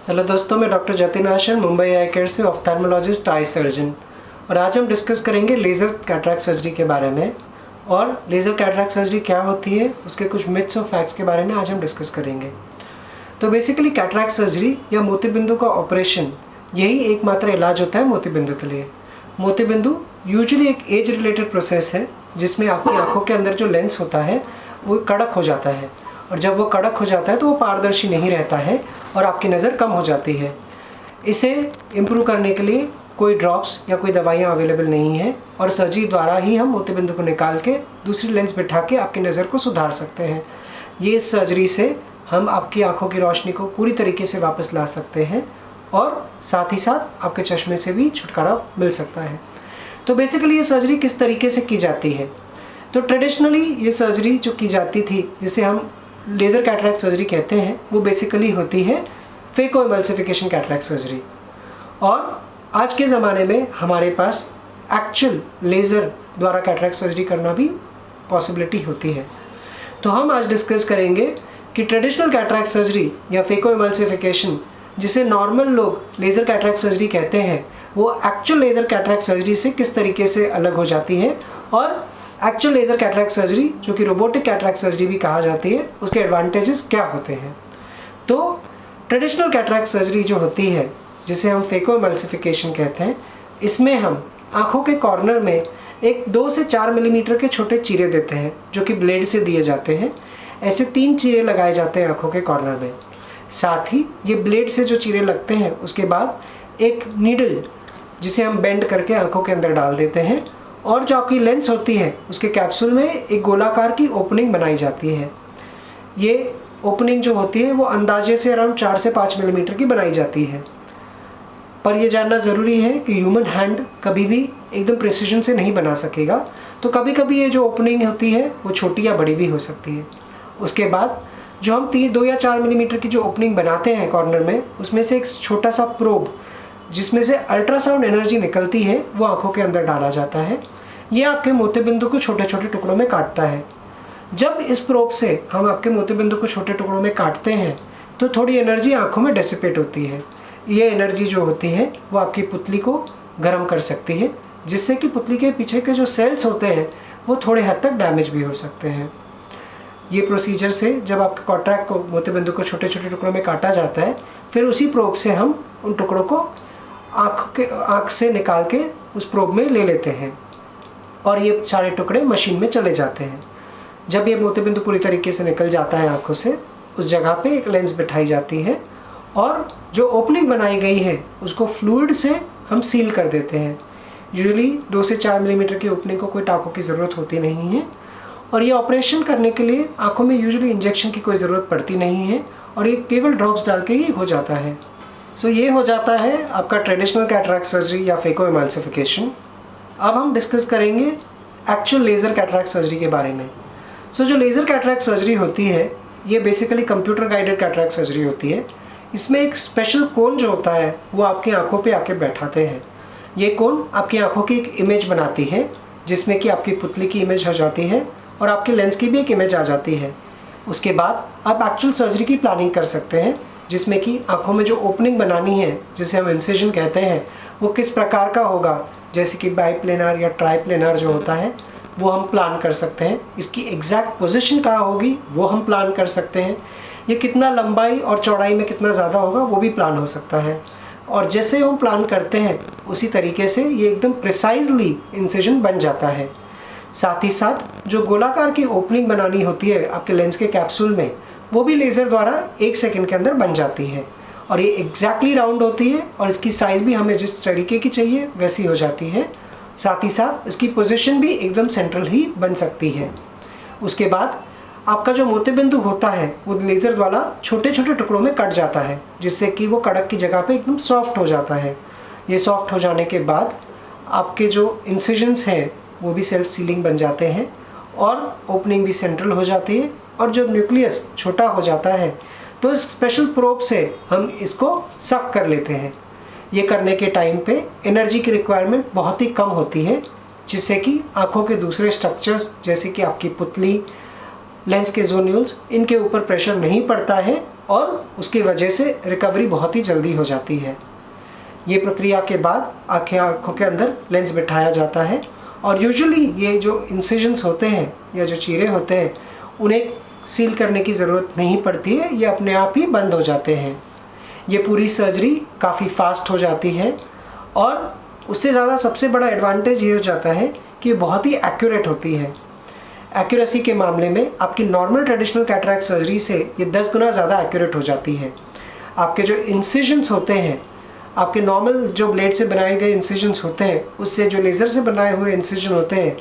Hello दोस्तों, मैं doctor Jatin Ashar, Mumbai आई care से ऑफ्थेल्मोलॉजिस्ट, आई सर्जन। और आज हम डिस्कस करेंगे लेज़र कैटरैक्ट सर्जरी के बारे में। और लेज़र कैटरैक्ट सर्जरी क्या होती है, उसके कुछ मिथ्स और फैक्ट्स के बारे में आज हम डिस्कस करेंगे। तो बेसिकली कैटरैक्ट सर्जरी या मोतीबिंदु का ऑपरेशन, यही एकमात्र इलाज होता है मोतीबिंदु के लिए। मोतीबिंदु यूजुअली एक एज रिलेटेड प्रोसेस है, जिसमें आपकी आंखों के अंदर जो लेंस होता है वो कड़क हो जाता है, और जब वो कड़क हो जाता है तो वो पारदर्शी नहीं रहता है और आपकी नज़र कम हो जाती है। इसे इम्प्रूव करने के लिए कोई ड्रॉप्स या कोई दवाइयाँ अवेलेबल नहीं है, और सर्जरी द्वारा ही हम मोतीबिंदु को निकाल के दूसरी लेंस बिठा के आपकी नज़र को सुधार सकते हैं। ये सर्जरी से हम आपकी आंखों की रोशनी को पूरी तरीके से वापस ला सकते हैं, और साथ ही साथ आपके चश्मे से भी छुटकारा मिल सकता है। तो बेसिकली ये सर्जरी किस तरीके से की जाती है? तो ट्रेडिशनली ये सर्जरी जो की जाती थी, जिसे हम लेज़र कैटरैक्ट सर्जरी कहते हैं, वो बेसिकली होती है फेको एमल्सिफिकेशन कैटरैक्ट सर्जरी। और आज के ज़माने में हमारे पास एक्चुअल लेज़र द्वारा कैटरैक्ट सर्जरी करना भी पॉसिबिलिटी होती है। तो हम आज डिस्कस करेंगे कि ट्रेडिशनल कैटरैक्ट सर्जरी या फेको एमल्सिफिकेशन, जिसे नॉर्मल लोग लेज़र कैटरैक्ट सर्जरी कहते हैं, वो एक्चुअल लेज़र कैटरैक्ट सर्जरी से किस तरीके से अलग हो जाती है, और एक्चुअल लेज़र कैटरैक्ट सर्जरी, जो कि रोबोटिक कैटरैक्ट सर्जरी भी कहा जाती है, उसके एडवांटेजेस क्या होते हैं। तो ट्रेडिशनल कैटरैक्ट सर्जरी जो होती है, जिसे हम फेको एमल्सिफिकेशन कहते हैं, इसमें हम आँखों के कॉर्नर में एक 2 से 4 मिलीमीटर के छोटे चीरे देते हैं, जो कि ब्लेड से दिए जाते हैं। ऐसे 3 चीरे लगाए जाते हैं आँखों के कॉर्नर में। साथ ही ये ब्लेड से जो चीरे लगते हैं, उसके बाद एक नीडल, जिसे हम बेंड करके आँखों के अंदर डाल देते हैं, और जो आपकी लेंस होती है उसके कैप्सूल में एक गोलाकार की ओपनिंग बनाई जाती है। ये ओपनिंग जो होती है वो अंदाजे से अराउंड 4 से 5 मिलीमीटर की बनाई जाती है। पर यह जानना ज़रूरी है कि ह्यूमन हैंड कभी भी एकदम प्रिसीजन से नहीं बना सकेगा, तो कभी कभी ये जो ओपनिंग होती है वो छोटी या बड़ी भी हो सकती है। उसके बाद जो हम 2 या 4 मिलीमीटर की जो ओपनिंग बनाते हैं कॉर्नर में, उसमें से एक छोटा सा प्रोब, जिसमें से अल्ट्रासाउंड एनर्जी निकलती है, वो आंखों के अंदर डाला जाता है। ये आपके मोतीबिंदु को छोटे छोटे टुकड़ों में काटता है। जब इस प्रोब से हम आपके मोतीबिंदु को छोटे टुकड़ों में काटते हैं, तो थोड़ी एनर्जी आंखों में डिसिपेट होती है। ये एनर्जी जो होती है वो आपकी पुतली को गर्म कर सकती है, जिससे कि पुतली के पीछे के जो सेल्स होते हैं वो थोड़े हद तक डैमेज भी हो सकते हैं। ये प्रोसीजर से जब आपके कॉन्ट्रैक्ट को, मोतीबिंदु को छोटे छोटे टुकड़ों में काटा जाता है, फिर उसी प्रोब से हम उन टुकड़ों को आँख से निकाल के उस प्रोब में ले लेते हैं, और ये सारे टुकड़े मशीन में चले जाते हैं। जब ये मोतीबिंदु पूरी तरीके से निकल जाता है आँखों से, उस जगह पे एक लेंस बिठाई जाती है, और जो ओपनिंग बनाई गई है उसको फ्लूइड से हम सील कर देते हैं। यूजुअली 2 से 4 मिलीमीटर की ओपनिंग को कोई टाँकों की ज़रूरत होती नहीं है, और ये ऑपरेशन करने के लिए आँखों में यूजुअली इंजेक्शन की कोई ज़रूरत पड़ती नहीं है, और ये केवल ड्रॉप्स डाल के ही हो जाता है। सो ये हो जाता है आपका ट्रेडिशनल कैटरैक्ट सर्जरी या फेको एमल्सिफिकेशन। अब हम डिस्कस करेंगे एक्चुअल लेज़र कैटरैक्ट सर्जरी के बारे में। सो जो लेज़र कैटरैक्ट सर्जरी होती है, ये basically computer guided cataract surgery होती है। इसमें एक स्पेशल कोन जो होता है वो आपकी आंखों पे आके बैठाते हैं। ये कोन आपकी आंखों की एक इमेज बनाती है, जिसमें कि आपकी पुतली की इमेज हो जाती है, और आपकी लेंस की भी एक इमेज आ जाती है। उसके बाद आप एक्चुअल सर्जरी की प्लानिंग कर सकते हैं, जिसमें कि आंखों में जो ओपनिंग बनानी है, जिसे हम इंसिजन कहते हैं, वो किस प्रकार का होगा, जैसे कि बाईप्लेनर या ट्राईप्लेनर जो होता है, वो हम प्लान कर सकते हैं। इसकी एग्जैक्ट पोजीशन कहाँ होगी वो हम प्लान कर सकते हैं। ये कितना लंबाई और चौड़ाई में कितना ज़्यादा होगा वो भी प्लान हो सकता है। और जैसे हम प्लान करते हैं उसी तरीके से ये एकदम प्रिसाइजली इंसिजन बन जाता है। साथ ही साथ जो गोलाकार की ओपनिंग बनानी होती है आपके लेंस के कैप्सूल में, वो भी लेज़र द्वारा 1 सेकंड के अंदर बन जाती है, और ये एग्जैक्टली राउंड होती है, और इसकी साइज़ भी हमें जिस तरीके की चाहिए वैसी हो जाती है। साथ ही साथ इसकी पोजीशन भी एकदम सेंट्रल ही बन सकती है। उसके बाद आपका जो मोतीबिंदु होता है वो लेज़र द्वारा छोटे छोटे टुकड़ों में कट जाता है, जिससे कि वो कड़क की जगह पे एकदम सॉफ्ट हो जाता है। ये सॉफ्ट हो जाने के बाद आपके जो इंसिजन्स हैं वो भी सेल्फ सीलिंग बन जाते हैं, और ओपनिंग भी सेंट्रल हो जाती है, और जो न्यूक्लियस छोटा हो जाता है, तो इस स्पेशल प्रोब से हम इसको सक कर लेते हैं। ये करने के टाइम पे एनर्जी की रिक्वायरमेंट बहुत ही कम होती है, जिससे कि आँखों के दूसरे स्ट्रक्चर्स, जैसे कि आपकी पुतली, लेंस के जोन्यूल्स, इनके ऊपर प्रेशर नहीं पड़ता है, और उसकी वजह से रिकवरी बहुत ही जल्दी हो जाती है। ये प्रक्रिया के बाद आँखों के अंदर लेंस बिठाया जाता है और यूजुअली ये जो इंसिजन्स होते हैं या जो चीरे होते हैं उन्हें सील करने की ज़रूरत नहीं पड़ती है, ये अपने आप ही बंद हो जाते हैं। ये पूरी सर्जरी काफ़ी फास्ट हो जाती है और उससे ज़्यादा सबसे बड़ा एडवांटेज ये हो जाता है कि ये बहुत ही एक्यूरेट होती है। एक्यूरेसी के मामले में आपकी नॉर्मल ट्रेडिशनल कैटरैक्ट सर्जरी से ये 10 गुना ज़्यादा एक्यूरेट हो जाती है। आपके जो इंसिजन्स होते हैं, आपके नॉर्मल जो ब्लेड से बनाए गए इंसिजन्स होते हैं उससे जो लेज़र से बनाए हुए इंसिजन होते हैं,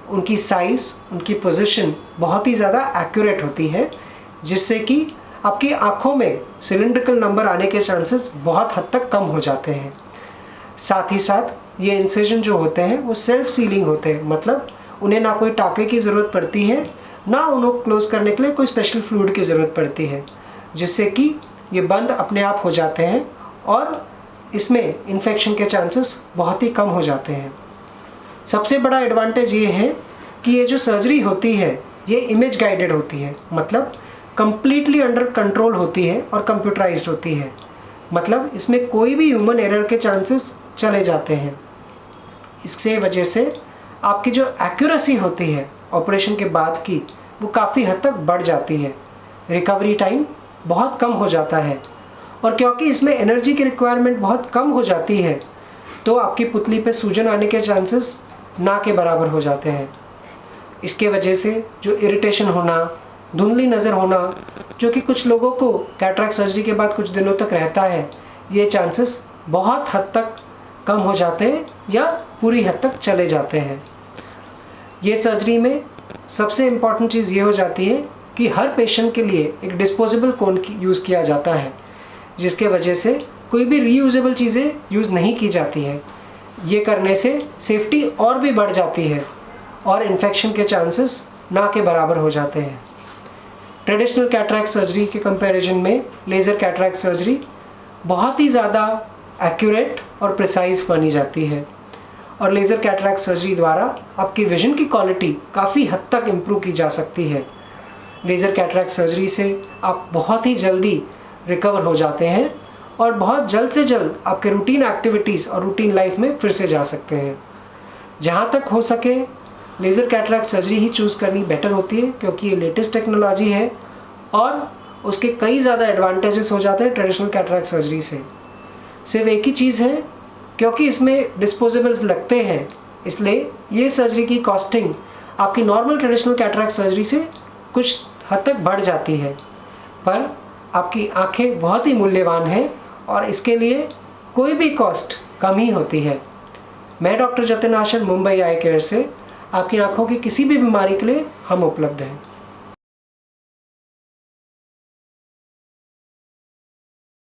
उनकी साइज़, उनकी पोजीशन बहुत ही ज़्यादा एक्यूरेट होती है, जिससे कि आपकी आँखों में सिलिंड्रिकल नंबर आने के चांसेस बहुत हद तक कम हो जाते हैं। साथ ही साथ ये इंसिजन जो होते हैं वो सेल्फ सीलिंग होते हैं, मतलब उन्हें ना कोई टाँके की ज़रूरत पड़ती है, ना उन्हें क्लोज़ करने के लिए कोई स्पेशल फ्लूइड की ज़रूरत पड़ती है, जिससे कि ये बंद अपने आप हो जाते हैं और इसमें इन्फेक्शन के चांसेस बहुत ही कम हो जाते हैं। सबसे बड़ा एडवांटेज ये है कि ये जो सर्जरी होती है ये इमेज गाइडेड होती है, मतलब कंप्लीटली अंडर कंट्रोल होती है और कंप्यूटराइज्ड होती है, मतलब इसमें कोई भी ह्यूमन एरर के चांसेस चले जाते हैं। इससे वजह से आपकी जो एक्यूरेसी होती है ऑपरेशन के बाद की वो काफ़ी हद तक बढ़ जाती है, रिकवरी टाइम बहुत कम हो जाता है और क्योंकि इसमें एनर्जी की रिक्वायरमेंट बहुत कम हो जाती है तो आपकी पुतली पे सूजन आने के चांसेस ना के बराबर हो जाते हैं। इसके वजह से जो इरिटेशन होना, धुंधली नज़र होना, जो कि कुछ लोगों को कैटरैक्ट सर्जरी के बाद कुछ दिनों तक रहता है, ये चांसेस बहुत हद तक कम हो जाते हैं या पूरी हद तक चले जाते हैं। ये सर्जरी में सबसे इम्पॉर्टेंट चीज़ ये हो जाती है कि हर पेशेंट के लिए एक डिस्पोजेबल कोन यूज़ किया जाता है, जिसके वजह से कोई भी रीयूजेबल चीज़ें यूज़ नहीं की जाती हैं। ये करने से सेफ्टी और भी बढ़ जाती है और इन्फेक्शन के चांसेस ना के बराबर हो जाते हैं। ट्रेडिशनल कैटरैक्ट सर्जरी के कंपैरिजन में लेज़र कैटरैक्ट सर्जरी बहुत ही ज़्यादा एक्यूरेट और प्रिसाइज मानी जाती है और लेज़र कैटरैक्ट सर्जरी द्वारा आपकी विजन की क्वालिटी काफ़ी हद तक इम्प्रूव की जा सकती है। लेज़र कैटरैक्ट सर्जरी से आप बहुत ही जल्दी रिकवर हो जाते हैं और बहुत जल्द से जल्द आपके रूटीन एक्टिविटीज़ और रूटीन लाइफ में फिर से जा सकते हैं। जहाँ तक हो सके लेज़र कैटरैक्ट सर्जरी ही चूज़ करनी बेटर होती है, क्योंकि ये लेटेस्ट टेक्नोलॉजी है और उसके कई ज़्यादा एडवांटेजेस हो जाते हैं ट्रेडिशनल कैटरैक्ट सर्जरी से। सिर्फ एक ही चीज़ है, क्योंकि इसमें डिस्पोजेबल्स लगते हैं, इसलिए ये सर्जरी की कॉस्टिंग आपकी नॉर्मल ट्रेडिशनल कैटरैक्ट सर्जरी से कुछ हद तक बढ़ जाती है, पर आपकी आँखें बहुत ही मूल्यवान हैं और इसके लिए कोई भी कॉस्ट कम ही होती है। मैं डॉक्टर जतिन आशर, मुंबई आई केयर से आपकी आँखों की किसी भी बीमारी के लिए हम उपलब्ध हैं।